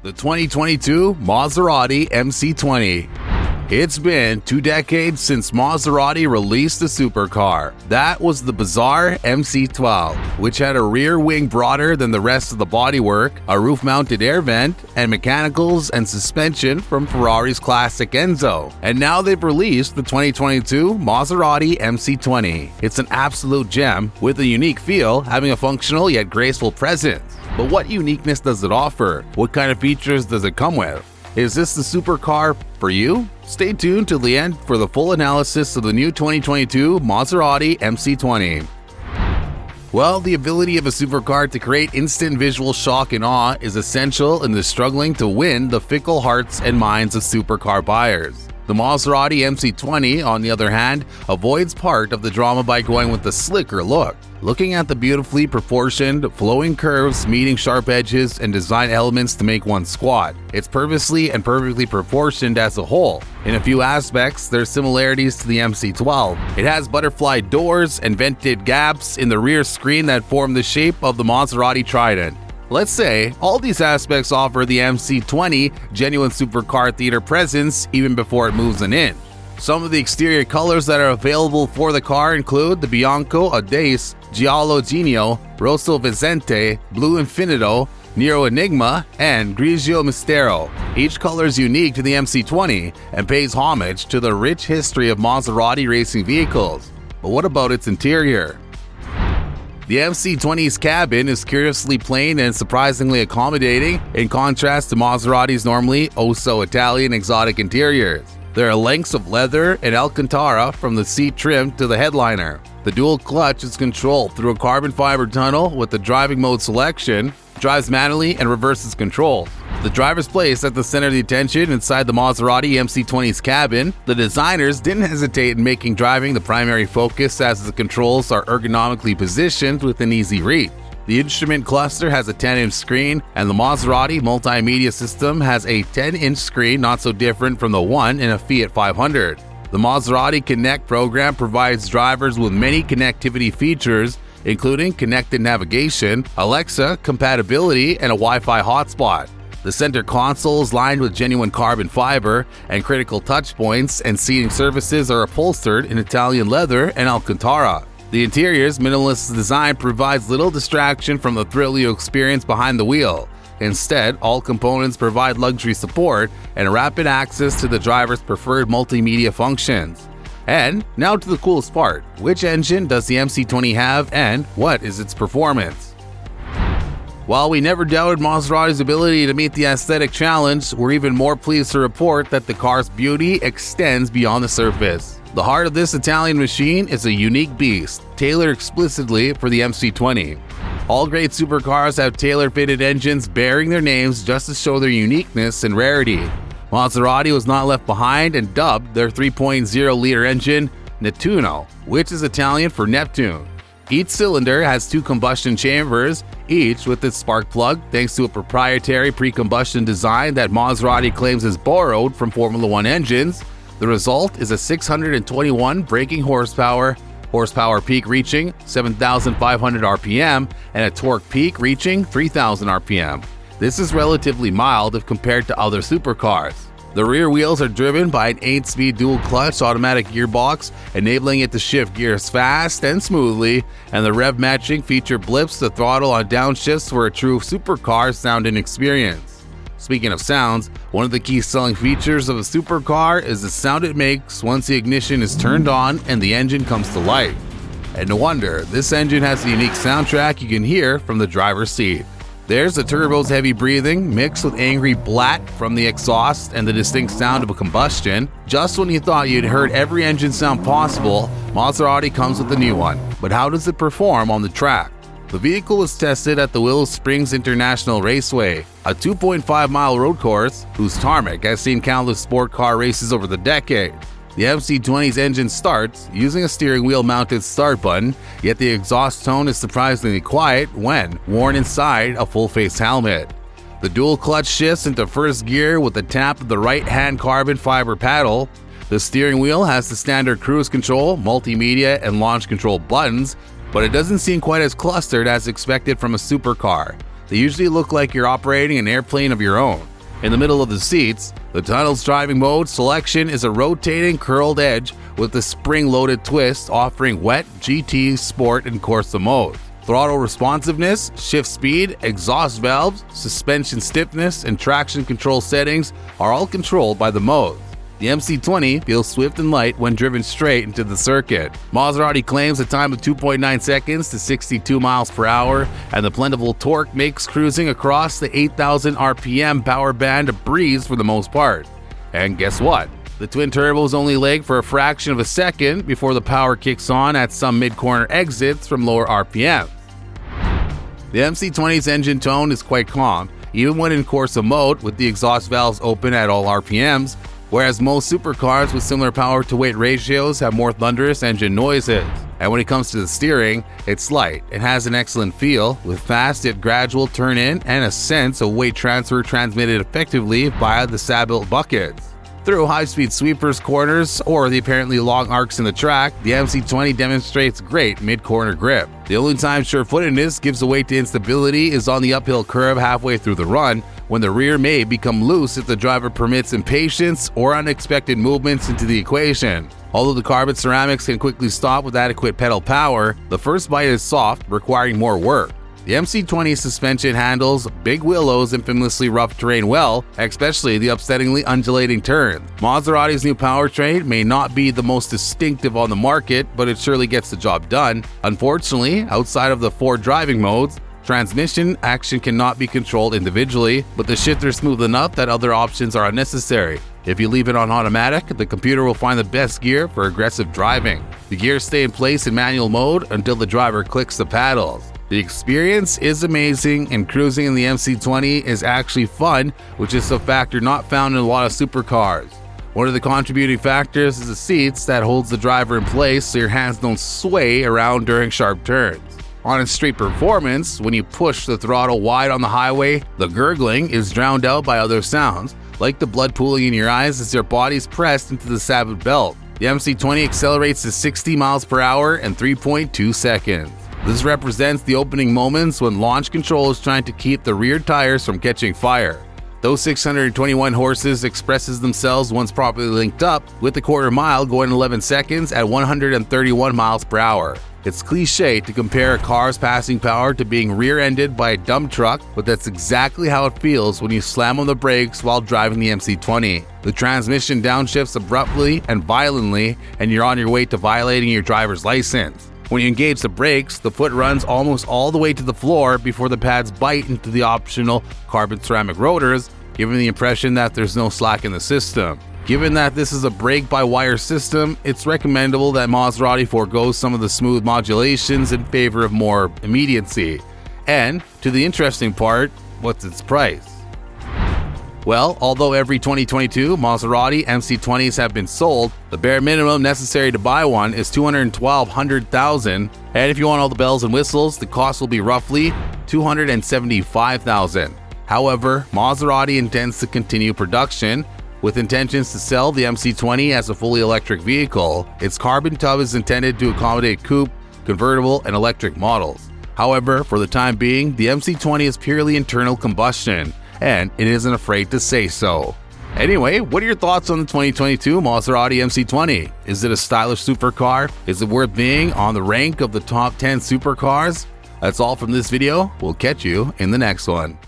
The 2022 Maserati MC20. It's been 2 decades since Maserati released a supercar. That was the bizarre MC12, which had a rear wing broader than the rest of the bodywork, a roof-mounted air vent, and mechanicals and suspension from Ferrari's classic Enzo. And now they've released the 2022 Maserati MC20. It's an absolute gem with a unique feel, having a functional yet graceful presence. But what uniqueness does it offer? What kind of features does it come with? Is this the supercar for you? Stay tuned till the end for the full analysis of the new 2022 Maserati MC20. Well, the ability of a supercar to create instant visual shock and awe is essential in the struggling to win the fickle hearts and minds of supercar buyers. The Maserati MC20, on the other hand, avoids part of the drama by going with the slicker look. Looking at the beautifully proportioned, flowing curves meeting sharp edges and design elements to make one squat. It's purposely and perfectly proportioned as a whole. In a few aspects, there's similarities to the MC12. It has butterfly doors and vented gaps in the rear screen that form the shape of the Maserati Trident. Let's say all these aspects offer the MC20 genuine supercar theater presence even before it moves an inch. Some of the exterior colors that are available for the car include the Bianco Audace, Giallo Genio, Rosso Vicente, Blue Infinito, Nero Enigma, and Grigio Mistero. Each color is unique to the MC20 and pays homage to the rich history of Maserati racing vehicles. But what about its interior? The MC20's cabin is curiously plain and surprisingly accommodating, in contrast to Maserati's normally oh-so-Italian exotic interiors. There are lengths of leather and Alcantara from the seat trim to the headliner. The dual clutch is controlled through a carbon fiber tunnel with the driving mode selection, drives manually and reverses control. The driver's placed at the center of the attention inside the Maserati MC20's cabin. The designers didn't hesitate in making driving the primary focus, as the controls are ergonomically positioned within easy reach. The instrument cluster has a 10-inch screen, and the Maserati multimedia system has a 10-inch screen, not so different from the one in a Fiat 500. The Maserati Connect program provides drivers with many connectivity features, including connected navigation, Alexa compatibility, and a Wi-Fi hotspot. The center console is lined with genuine carbon fiber, and critical touch points and seating surfaces are upholstered in Italian leather and Alcantara. The interior's minimalist design provides little distraction from the thrill you experience behind the wheel. Instead, all components provide luxury support and rapid access to the driver's preferred multimedia functions. And now to the coolest part. Which engine does the MC20 have, and what is its performance? While we never doubted Maserati's ability to meet the aesthetic challenge, we're even more pleased to report that the car's beauty extends beyond the surface. The heart of this Italian machine is a unique beast, tailored explicitly for the MC20. All great supercars have tailor-fitted engines bearing their names just to show their uniqueness and rarity. Maserati was not left behind and dubbed their 3.0-liter engine Nettuno, which is Italian for Neptune. Each cylinder has 2 combustion chambers, each with its spark plug, thanks to a proprietary pre-combustion design that Maserati claims is borrowed from Formula One engines. The result is a 621 braking horsepower peak reaching 7,500 RPM, and a torque peak reaching 3,000 RPM. This is relatively mild if compared to other supercars. The rear wheels are driven by an 8-speed dual-clutch automatic gearbox, enabling it to shift gears fast and smoothly, and the rev-matching feature blips the throttle on downshifts for a true supercar sound and experience. Speaking of sounds, one of the key selling features of a supercar is the sound it makes once the ignition is turned on and the engine comes to life. And no wonder, this engine has a unique soundtrack you can hear from the driver's seat. There's the turbo's heavy breathing mixed with angry blat from the exhaust and the distinct sound of a combustion. Just when you thought you'd heard every engine sound possible, Maserati comes with a new one. But how does it perform on the track? The vehicle was tested at the Willow Springs International Raceway, a 2.5-mile road course whose tarmac has seen countless sport car races over the decade. The MC20's engine starts using a steering wheel mounted start button, yet the exhaust tone is surprisingly quiet when worn inside a full-face helmet. The dual clutch shifts into first gear with the tap of the right-hand carbon fiber paddle. The steering wheel has the standard cruise control, multimedia, and launch control buttons, but it doesn't seem quite as clustered as expected from a supercar. They usually look like you're operating an airplane of your own. In the middle of the seats, the tunnel's driving mode selection is a rotating curled edge with a spring-loaded twist offering wet, GT, Sport, and Corsa modes. Throttle responsiveness, shift speed, exhaust valves, suspension stiffness, and traction control settings are all controlled by the modes. The MC20 feels swift and light when driven straight into the circuit. Maserati claims a time of 2.9 seconds to 62 miles per hour, and the plentiful torque makes cruising across the 8,000 RPM power band a breeze for the most part. And guess what? The twin turbos only lag for a fraction of a second before the power kicks on at some mid-corner exits from lower RPM. The MC20's engine tone is quite calm, even when in Corsa mode with the exhaust valves open at all RPMs, whereas most supercars with similar power-to-weight ratios have more thunderous engine noises. And when it comes to the steering, it's light and has an excellent feel, with fast yet gradual turn-in and a sense of weight transfer transmitted effectively via the saddle buckets. Through high-speed sweepers, corners, or the apparently long arcs in the track, the MC20 demonstrates great mid-corner grip. The only time sure-footedness gives way to instability is on the uphill curve halfway through the run, when the rear may become loose if the driver permits impatience or unexpected movements into the equation. Although the carbon ceramics can quickly stop with adequate pedal power, the first bite is soft, requiring more work. The MC20 suspension handles big willows and famously rough terrain well, especially the upsettingly undulating turns. Maserati's new powertrain may not be the most distinctive on the market, but it surely gets the job done. Unfortunately, outside of the 4 driving modes, transmission action cannot be controlled individually, but the shifter is smooth enough that other options are unnecessary. If you leave it on automatic, the computer will find the best gear for aggressive driving. The gears stay in place in manual mode until the driver clicks the paddles. The experience is amazing, and cruising in the MC20 is actually fun, which is a factor not found in a lot of supercars. One of the contributing factors is the seats that holds the driver in place so your hands don't sway around during sharp turns. On its street performance, when you push the throttle wide on the highway, the gurgling is drowned out by other sounds, like the blood pooling in your eyes as your body's pressed into the saddle belt. The MC20 accelerates to 60 miles per hour in 3.2 seconds. This represents the opening moments when launch control is trying to keep the rear tires from catching fire. Those 621 horses expresses themselves once properly linked up, with the quarter mile going 11 seconds at 131 miles per hour. It's cliche to compare a car's passing power to being rear-ended by a dump truck, but that's exactly how it feels when you slam on the brakes while driving the MC20. The transmission downshifts abruptly and violently, and you're on your way to violating your driver's license. When you engage the brakes, the foot runs almost all the way to the floor before the pads bite into the optional carbon ceramic rotors, giving the impression that there's no slack in the system. Given that this is a brake-by-wire system, it's recommendable that Maserati forgoes some of the smooth modulations in favor of more immediacy. And, to the interesting part, what's its price? Well, although every 2022 Maserati MC20s have been sold, the bare minimum necessary to buy one is $212,000, and if you want all the bells and whistles, the cost will be roughly $275,000. However, Maserati intends to continue production, with intentions to sell the MC20 as a fully electric vehicle. Its carbon tub is intended to accommodate coupe, convertible, and electric models. However, for the time being, the MC20 is purely internal combustion, and it isn't afraid to say so. Anyway, what are your thoughts on the 2022 Maserati MC20? Is it a stylish supercar? Is it worth being on the rank of the top 10 supercars? That's all from this video. We'll catch you in the next one.